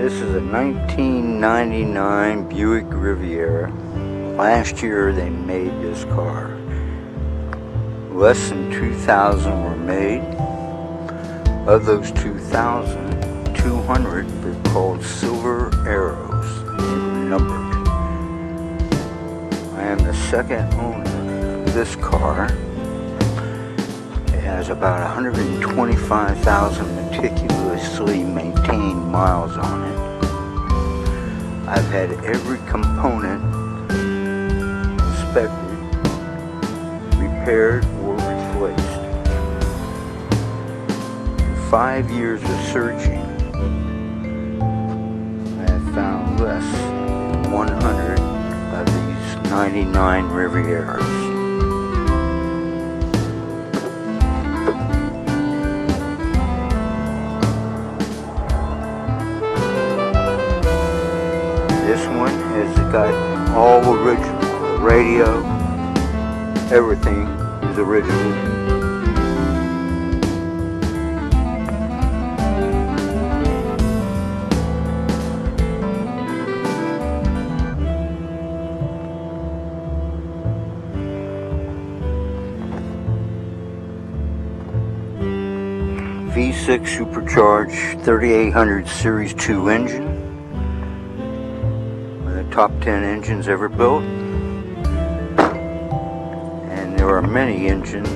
This is a 1999 Buick Riviera. Last year they made this car. Less than 2,000 were made. Of those 2,000, 200 were called Silver Arrows. They were numbered. I am the second owner of this car. It has about 125,000 meticulously maintained miles on it. I've had every component inspected, repaired, or replaced. In 5 years of searching, I have found less than 100 of these 99 Rivieras. This one has got all original. The radio, everything is original. V6 supercharged 3800 Series 2 engine. Top 10 engines ever built, and there are many engines,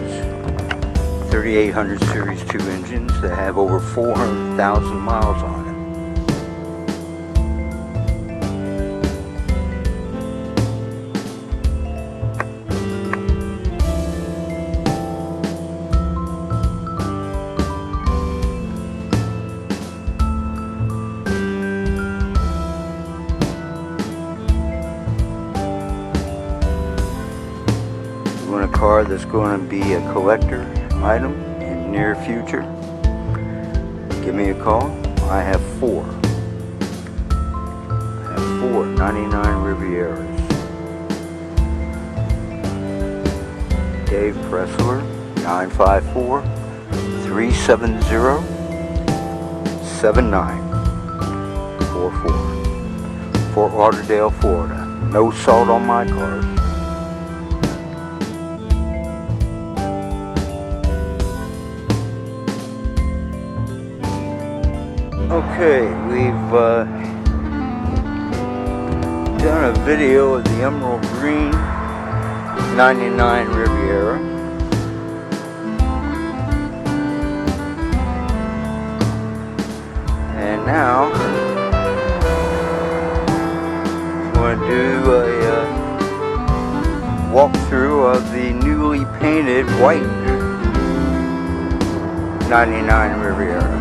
3800 Series 2 engines, that have over 400,000 miles on it. You want a car that's going to be a collector item in the near future? Give me a call. I have four. I have 4 99 Rivieras. Dave Pressler, 954-370-7944. Fort Lauderdale, Florida. No salt on my cars. Okay, we've done a video of the Emerald Green 99 Riviera. And now I'm going to do a walkthrough of the newly painted white 99 Riviera.